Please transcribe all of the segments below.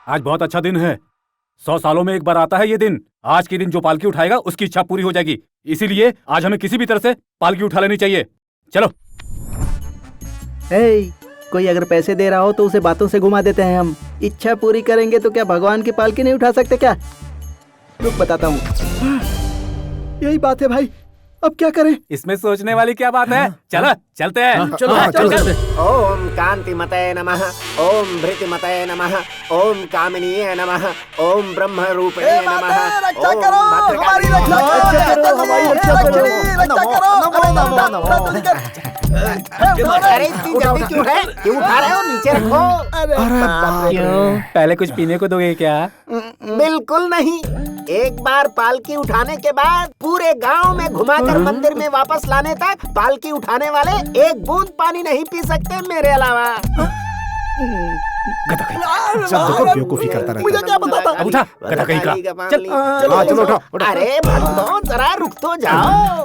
आज बहुत अच्छा दिन है। 100 सालों में एक बार आता है ये दिन। आज के दिन जो पालकी उठाएगा उसकी इच्छा पूरी हो जाएगी। इसीलिए आज हमें किसी भी तरह से पालकी उठा लेनी चाहिए। चलो। कोई अगर पैसे दे रहा हो तो उसे बातों से घुमा देते हैं हम। इच्छा पूरी करेंगे तो क्या भगवान की पालकी नहीं उठा सकते क्या? रुक बताता हूँ। यही बात है भाई, अब क्या करें? इसमें सोचने वाली क्या बात है? चलो चलते हैं। चलो। ओम कांतिमते नमः, ओम भृतिमते नमः, ओम कामिनीये नमः, ओम ब्रह्म रूपे नमः। रक्षा करो, हमारी रक्षा करो, हमारी रक्षा करो, अरे इतनी जल्दी क्यों है? क्यों उठा रहे हो? नीचे रखो। क्यों? पहले कुछ पीने को दोगे क्या? बिल्कुल नहीं। एक बार पालकी उठाने के बाद पूरे गांव में घुमाकर मंदिर में वापस लाने तक पालकी उठाने वाले एक बूंद पानी नहीं पी सकते मेरे अलावा। बेवकूफी करता रहता। मुझे क्या पता था? अब उठा, गधा कहीं का। चलो उठो। अरे भक्तों जरा रुक तो जाओ।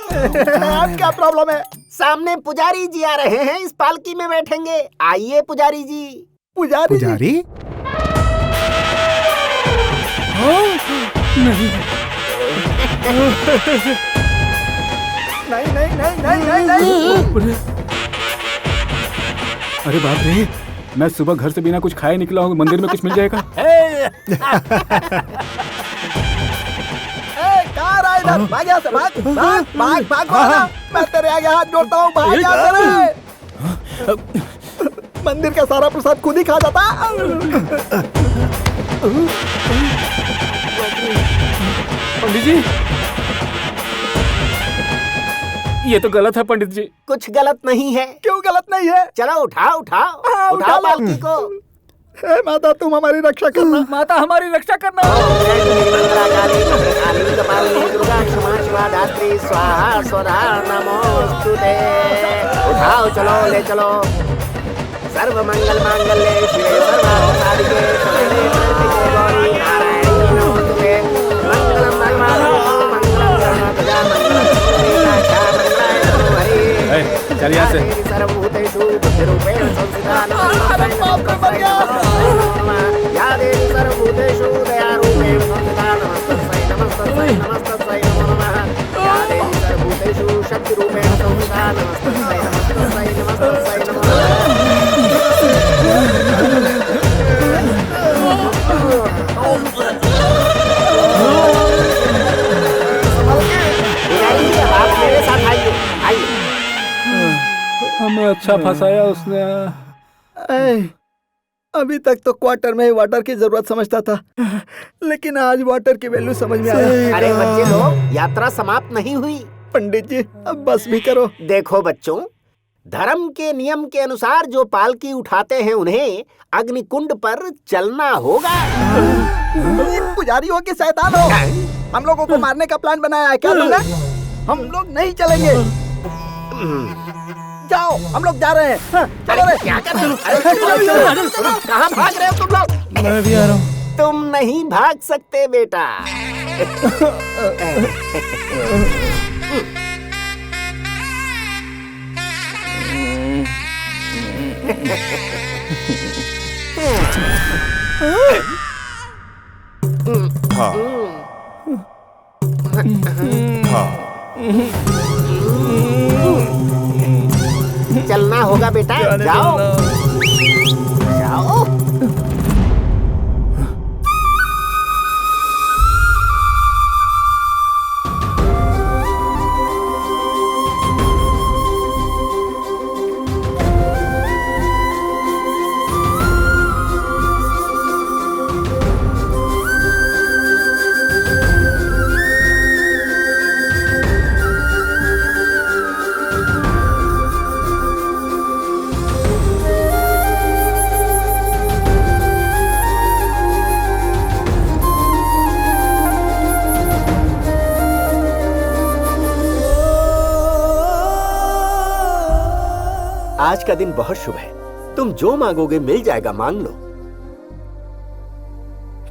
क्या प्रॉब्लम है? सामने पुजारी जी आ रहे हैं, इस पालकी में बैठेंगे। आइए पुजारी जी। पुजारी? नहीं। अरे बाप रे, मैं सुबह घर से बिना कुछ खाए निकला हूँ। मंदिर में कुछ मिल जाएगा? कहाँ रहा इधर? भाग यहाँ से, भाग। मैं तेरे आगे हाथ जोड़ता हूँ, भाग यहाँ से। मंदिर का सारा प्रसाद खुद ही खा जाता। पंडित जी, ये तो गलत है पंडित जी। कुछ गलत नहीं है। क्यों गलत नहीं है? चलो उठाओ उठा पालकी को। हे माता, तुम हमारी रक्षा करना। माता हमारी रक्षा करना। स्वाहा स्वधा नमोस्तुते। उठाओ, चलो ले चलो। सर्व मंगल मांगल्ये शिवे सर्वार्थ साधिके शरण्ये त्र्यंबके गौरी नारायणी नमोस्तुते। मंगलम भगवान मंगलम गणपतये मंगलम मंगलाय नमो हरि। चल यहाँ से। सर्वभूतेषु बुद्धिरूपेण संस्थिता नमोस्तुते। या देवी सर्वभूतेषु दयारूपेण संस्थिता नमस्तस्यै नमो नमः। या देवी सर्वभूतेषु शक्तिरूपेण संस्थिता नमस्तस्यै नमो नमः। आप मेरे साथ आइए। हमें अच्छा फंसाया उसने। अभी तक तो क्वार्टर में ही वाटर की जरूरत समझता था, लेकिन आज वाटर की वैल्यू समझ में आया। अरे बच्चे लोग, यात्रा समाप्त नहीं हुई। पंडित जी, अब बस भी करो। देखो बच्चों, धर्म के नियम के अनुसार जो पालकी उठाते हैं उन्हें अग्निकुंड पर चलना होगा। पुजारियों के शैतान हो, हम लोगों को मारने का प्लान बनाया है क्या तुमने? हम लोग नहीं चलेंगे। जाओ, हम लोग जा रहे हैं। चलो रे। क्या कर रहे हो? कहाँ भाग रहे हो तुम लोग? मैं भी आ रहा हूँ। तुम नहीं भाग सकते बेटा। चलना होगा बेटा, जाओ जाओ। आज का दिन बहुत शुभ है। तुम जो मांगोगे मिल जाएगा, मांग लो।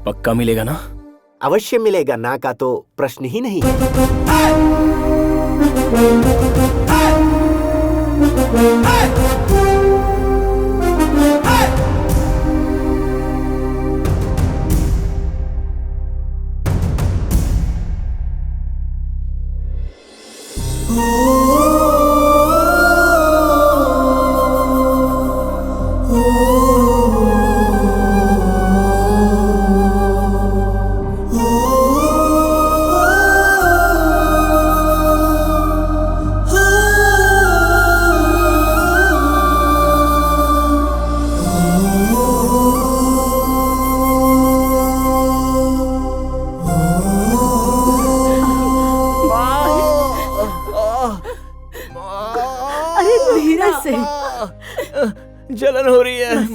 पक्का मिलेगा ना? अवश्य मिलेगा, ना का तो प्रश्न ही नहीं है।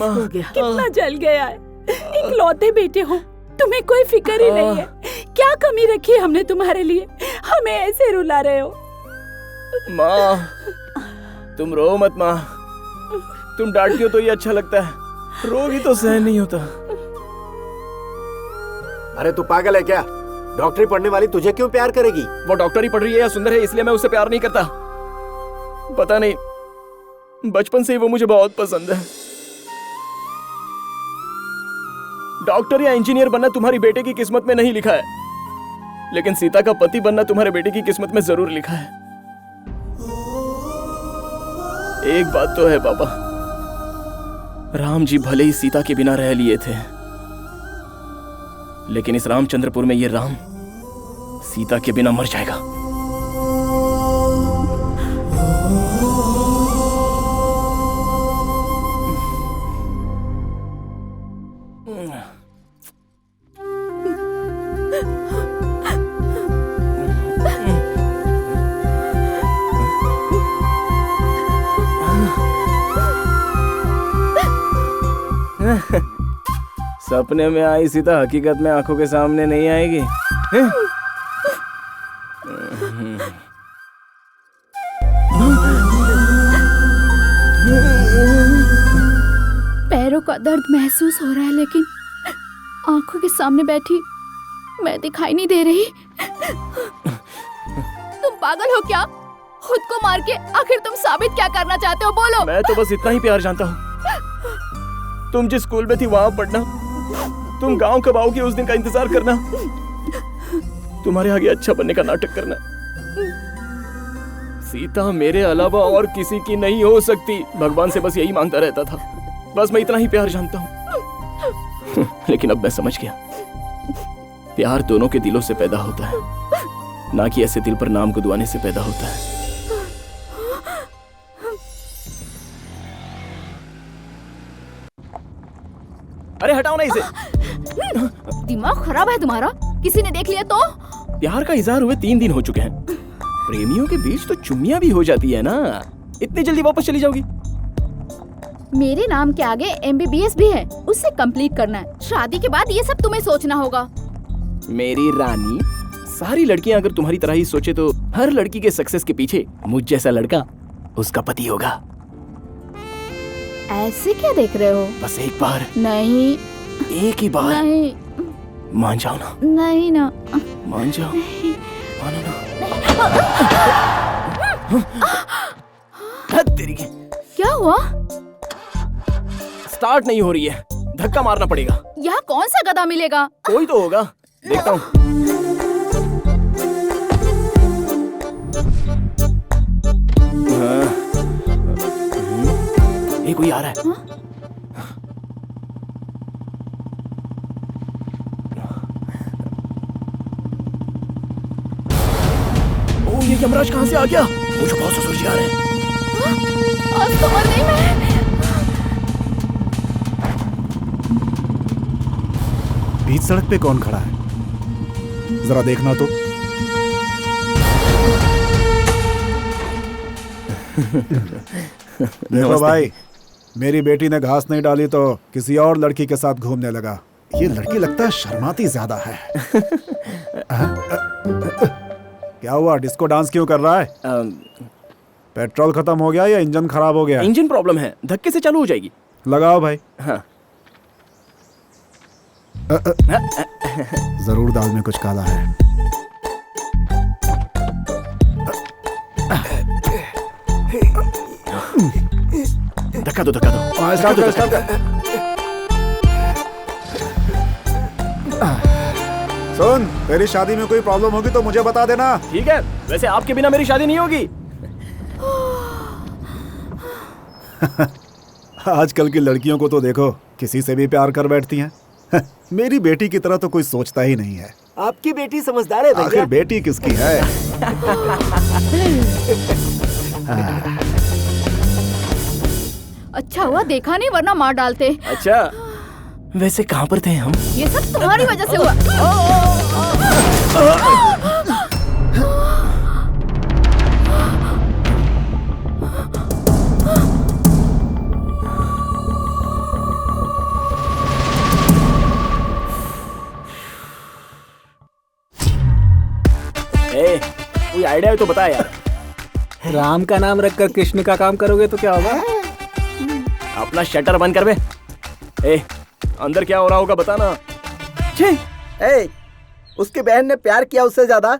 हो गया। कितना जल गया है। इकलौते बेटे हो, तुम्हें कोई फिक्र ही नहीं है। क्या कमी रखी है हमने तुम्हारे लिए, हमें ऐसे रुला रहे हो। माँ, तुम रो मत माँ। तुम डांटती हो तो ये अच्छा लगता है, रोगी तो सहन नहीं होता। अरे तू पागल है क्या? डॉक्टरी पढ़ने वाली तुझे क्यों प्यार करेगी? वो डॉक्टर ही पढ़ रही है या सुंदर है इसलिए मैं उससे प्यार नहीं करता। पता नहीं, बचपन से ही वो मुझे बहुत पसंद है। डॉक्टर या इंजीनियर बनना तुम्हारी बेटे की किस्मत में नहीं लिखा है, लेकिन सीता का पति बनना तुम्हारे बेटे की किस्मत में जरूर लिखा है। एक बात तो है पापा, राम जी भले ही सीता के बिना रह लिए थे, लेकिन इस रामचंद्रपुर में ये राम सीता के बिना मर जाएगा। सपने में आई सीता हकीकत में आंखों के सामने नहीं आएगी। पैरों का दर्द महसूस हो रहा है, लेकिन आंखों के सामने बैठी मैं दिखाई नहीं दे रही। तुम पागल हो क्या? खुद को मार के आखिर तुम साबित क्या करना चाहते हो? बोलो। मैं तो बस इतना ही प्यार जानता हूँ। तुम जिस स्कूल में थी वहां पढ़ना, तुम गांव कब आओगी उस दिन का इंतजार करना, तुम्हारे आगे अच्छा बनने का नाटक करना। सीता मेरे अलावा और किसी की नहीं हो सकती। भगवान से बस यही मांगता रहता था, बस मैं इतना ही प्यार जानता हूँ। लेकिन अब मैं समझ गया, प्यार दोनों के दिलों से पैदा होता है, ना कि ऐसे दिल पर नाम गुदवाने से पैदा होता है। अरे हटाओ ना इसे। दिमाग खराब है तुम्हारा? किसी ने देख लिया तो? प्यार का इजहार हुए 3 दिन हो चुके हैं। प्रेमियों के बीच तो चुम्मियां भी हो जाती है ना। इतनी जल्दी वापस चली जाओगी? मेरे नाम के आगे MBBS भी है, उससे कंप्लीट करना है। शादी के बाद ये सब तुम्हें सोचना होगा। मेरी रानी, सारी लड़कियां अगर तुम्हारी तरह ही सोचे तो हर लड़की के सक्सेस के पीछे मुझ जैसा लड़का उसका पति होगा। ऐसे क्या देख रहे हो? बस एक बार, नहीं, एक ही बार नहीं, मान जाओ ना। नहीं ना, मान जाओ, मानो ना। तेरी के क्या हुआ? स्टार्ट नहीं हो रही है, धक्का मारना पड़ेगा। यहाँ कौन सा गधा मिलेगा? कोई तो होगा, देखता हूँ। ये कोई आ रहा है। ओ, ये यमराज कहाँ से आ गया? मुझे बहुत ससुर जी आ रहे हैं। आज तो मर गई मैं। बीच सड़क पे कौन खड़ा है? जरा देखना तो। देखो भाई, मेरी बेटी ने घास नहीं डाली तो किसी और लड़की के साथ घूमने लगा। ये लड़की लगता है शर्माती ज्यादा है। क्या हुआ? डिस्को डांस क्यों कर रहा है? पेट्रोल खत्म हो गया या इंजन खराब हो गया? इंजन प्रॉब्लम है, धक्के से चालू हो जाएगी। लगाओ भाई। हाँ। जरूर दाल में कुछ काला है। धक्का दो, धक्का दो। स्टार्ट दो, स्टार्ट दो। सुन, तेरी शादी में कोई प्रॉब्लम होगी तो मुझे बता देना। ठीक है, वैसे आपके बिना मेरी शादी नहीं होगी। आजकल की लड़कियों को तो देखो, किसी से भी प्यार कर बैठती हैं। मेरी बेटी की तरह तो कोई सोचता ही नहीं है। आपकी बेटी समझदार है भैया। आखिर बेटी किसकी है? अच्छा हुआ देखा नहीं, वरना मार डालते। अच्छा, वैसे कहाँ पर थे हम? ये सब तुम्हारी वजह से हुआ। कोई आइडिया है तो बता यार। राम का नाम रखकर कृष्ण का काम करोगे तो क्या होगा? अपना शटर बंद कर बे। अंदर क्या हो रहा होगा बता ना। उसकी बहन ने प्यार किया उससे ज्यादा,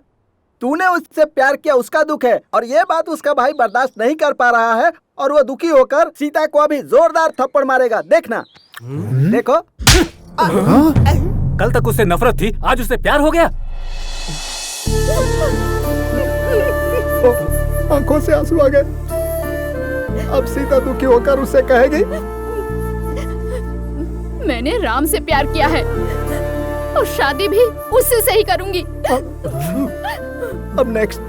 तूने उससे प्यार किया उसका दुख है, और ये बात उसका भाई बर्दाश्त नहीं कर पा रहा है, और वो दुखी होकर सीता को अभी जोरदार थप्पड़ मारेगा, देखना। देखो। कल तक उससे नफरत थी, आज उससे प्यार हो गया। आंखों से आंसू आ गए। अब सीता दुखी होकर उसे कहेगी, मैंने राम से प्यार किया है और शादी भी उससे से ही करूंगी। अब नेक्स्ट,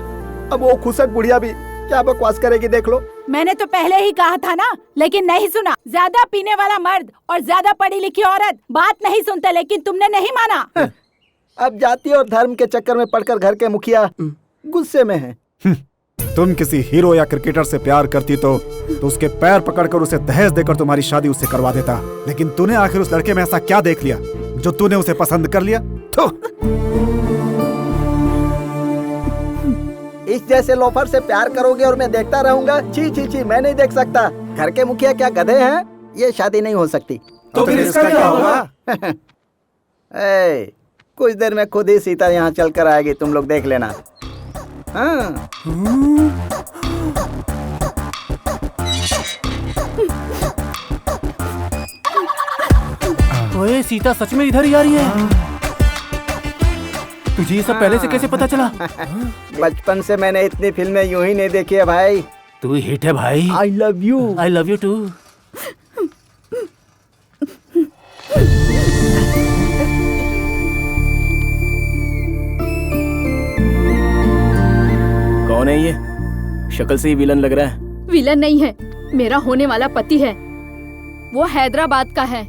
अब वो खुशक बुढ़िया भी क्या बकवास करेगी, देख लो। मैंने तो पहले ही कहा था ना, लेकिन नहीं सुना। ज्यादा पीने वाला मर्द और ज्यादा पढ़ी लिखी औरत बात नहीं सुनते, लेकिन तुमने नहीं माना। अब जाति और धर्म के चक्कर में पड़कर घर के मुखिया गुस्से में हैं। तुम किसी हीरो या क्रिकेटर से प्यार करती तो उसके पैर पकड़कर उसे दहेज देकर तुम्हारी शादी उससे करवा देता, लेकिन तूने आखिर उस लड़के में ऐसा क्या देख लिया जो तूने उसे पसंद कर लिया? इस जैसे लोफर से प्यार करोगे और मैं देखता रहूंगा? छी छी छी, मैं नहीं देख सकता। घर के मुखिया क्या गधे हैं? ये शादी नहीं हो सकती। तो फिर इसका क्या होगा? कुछ देर में खुद ही सीता यहाँ चल कर आएगी, तुम लोग देख लेना। हाँ। ओए, सीता सच में इधर ही आ रही है। तुझे ये सब पहले से कैसे पता चला? बचपन से मैंने इतनी फिल्में यूं ही नहीं देखी है भाई। तू हिट है भाई। I love you. I love you too. कौन है ये? शक्ल से ही विलन लग रहा है। विलन नहीं है, मेरा होने वाला पति है। वो हैदराबाद का है।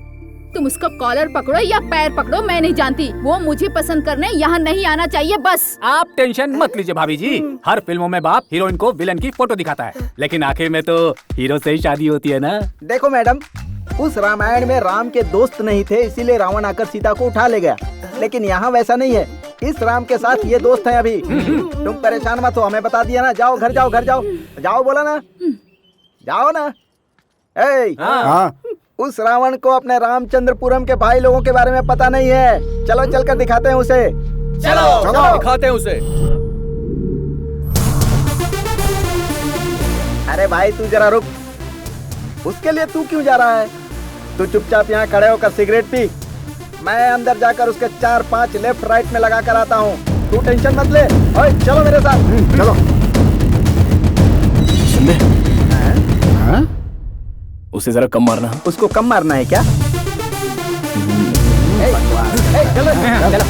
तुम उसका कॉलर पकड़ो या पैर पकड़ो, मैं नहीं जानती। वो मुझे पसंद करने यहाँ नहीं आना चाहिए, बस। आप टेंशन मत लीजिए भाभी जी। हर फिल्मों में बाप हीरोइन को विलन की फोटो दिखाता है, लेकिन आखिर में तो हीरो से ही शादी होती है ना। देखो मैडम, उस रामायण में राम के दोस्त नहीं थे, इसीलिए रावण आकर सीता को उठा ले गया, लेकिन यहाँ वैसा नहीं है। इस राम के साथ ये दोस्त हैं अभी। तुम परेशान मत हो, हमें बता दिया ना। जाओ घर जाओ, घर जाओ, जाओ बोला ना, जाओ ना। हाँ। उस रावण को अपने रामचंद्रपुरम के भाई लोगों के बारे में पता नहीं है। चलो चलकर दिखाते हैं उसे। चलो दिखाते हैं उसे। अरे भाई तू जरा रुक, उसके लिए तू क्यों जा रहा है? तू चुपचाप यहाँ खड़े होकर सिगरेट पी, मैं अंदर जाकर उसके 4-5 लेफ्ट राइट में लगा कर आता हूँ। तू टेंशन मत ले। ओए चलो मेरे साथ। चलो। उसे जरा कम मारना। उसको कम मारना है क्या? चलो चलो।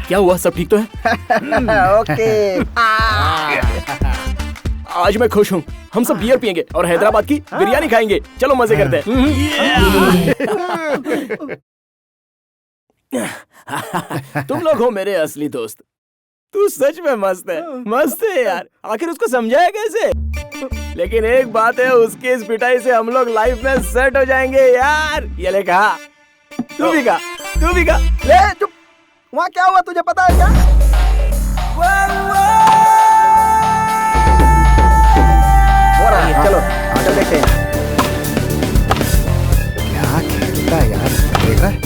क्या हुआ, सब ठीक तो है? ओके। आज मैं खुश हूँ। हम सब बियर पियेंगे और हैदराबाद की बिरयानी खाएंगे। चलो मजे करते हैं। तुम लोग हो मेरे असली दोस्त। तू सच में मस्त है, मस्त है यार। आखिर उसको समझाया कैसे? लेकिन एक बात है, उसकी इस पिटाई से हम लोग लाइफ में सेट हो जाएंगे यार। ये ले कहा, तू भी कहा, तू भी कहा। ले चुप। वहाँ क्या हुआ तुझे पता है क्या? हो रहा है, चलो चल देखते हैं। क्या खेलता है यार, देख रहा है?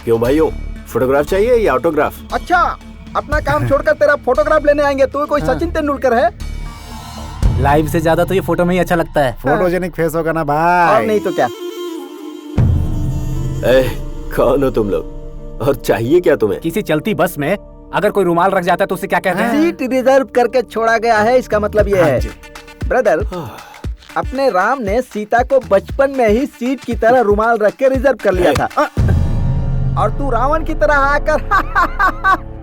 क्यों भाइयों, फोटोग्राफ चाहिए या ऑटोग्राफ? अच्छा, अपना काम छोड़कर तेरा फोटोग्राफ लेने आएंगे। तू कोई सचिन तेंदुलकर है? लाइव से ज्यादा तो ये फोटो में ही अच्छा लगता है। फोटोजेनिक फेस होगा ना और भाई। नहीं तो क्या। कौन हो तुम लोग और चाहिए क्या तुम्हें? किसी चलती बस में अगर कोई रुमाल रख जाता है तो उसे क्या कहते हैं? सीट रिजर्व करके छोड़ा गया है, इसका मतलब ये है। ब्रदर, अपने राम ने सीता को बचपन में ही सीट की तरह रुमाल रख के रिजर्व कर लिया था, और तू रावण की तरह आकर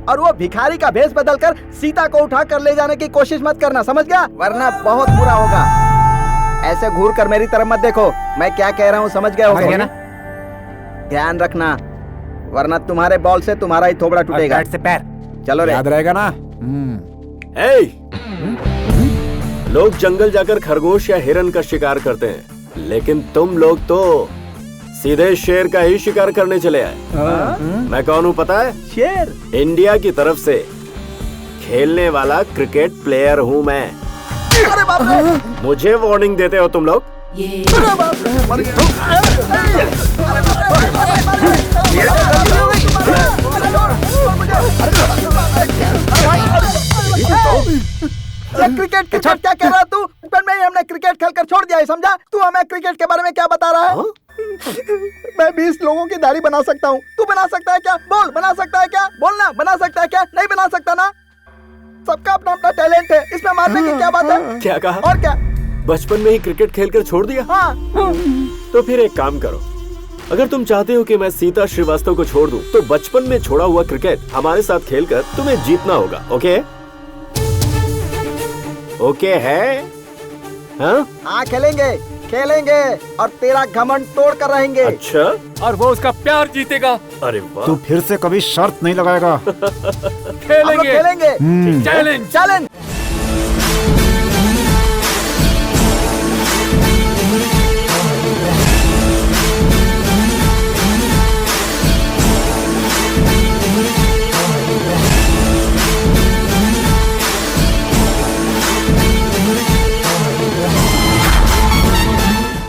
और वो भिखारी का भेष बदलकर सीता को उठा कर ले जाने की कोशिश मत करना, समझ गया? वरना बहुत बुरा होगा। ऐसे घूर कर मेरी तरफ मत देखो, मैं क्या कह रहा हूँ समझ गए समझ गया हो ना? ध्यान रखना, वरना तुम्हारे बॉल से तुम्हारा ही थोबड़ा टूटेगा। पैर से पैर। चलो रे। याद रहेगा ना? ए! लोग जंगल जाकर खरगोश या हिरन का शिकार करते हैं, लेकिन तुम लोग तो सीधे शेर का ही शिकार करने चले आए। मैं कौन हूँ पता है? शेर। इंडिया की तरफ से खेलने वाला क्रिकेट प्लेयर हूँ मैं। अरे बाप रे! मुझे वार्निंग देते हो तुम लोग? अरे बाप रे! मर गया। क्रिकेट क्रिकेट क्या कह रहा तू? बचपन में ही हमने क्रिकेट खेलकर छोड़ दिया है, समझा? तू हमें क्रिकेट के बारे में क्या बता रहा है? मैं 20 लोगों की दाढ़ी बना सकता हूँ, तू बना सकता है क्या? बोल, बना सकता है क्या? बोलना, बना सकता है क्या? नहीं बना सकता ना? सबका अपना अपना टैलेंट है, इसमें मारने की क्या बात है? क्या कहा? और क्या? बचपन में ही क्रिकेट खेलकर छोड़ दिया? हाँ। तो फिर एक काम करो, अगर तुम चाहते हो कि मैं सीता श्रीवास्तव को छोड़ दूं, तो बचपन में छोड़ा हुआ क्रिकेट हमारे साथ खेलकर तुम्हें जीतना होगा। ओके? ओके है? हाँ खेलेंगे, खेलेंगे और तेरा घमंड तोड़ कर रहेंगे। अच्छा, और वो उसका प्यार जीतेगा। अरे वाह। तू फिर से कभी शर्त नहीं लगाएगा। हम लोग खेलेंगे। चैलेंज। चैलेंज।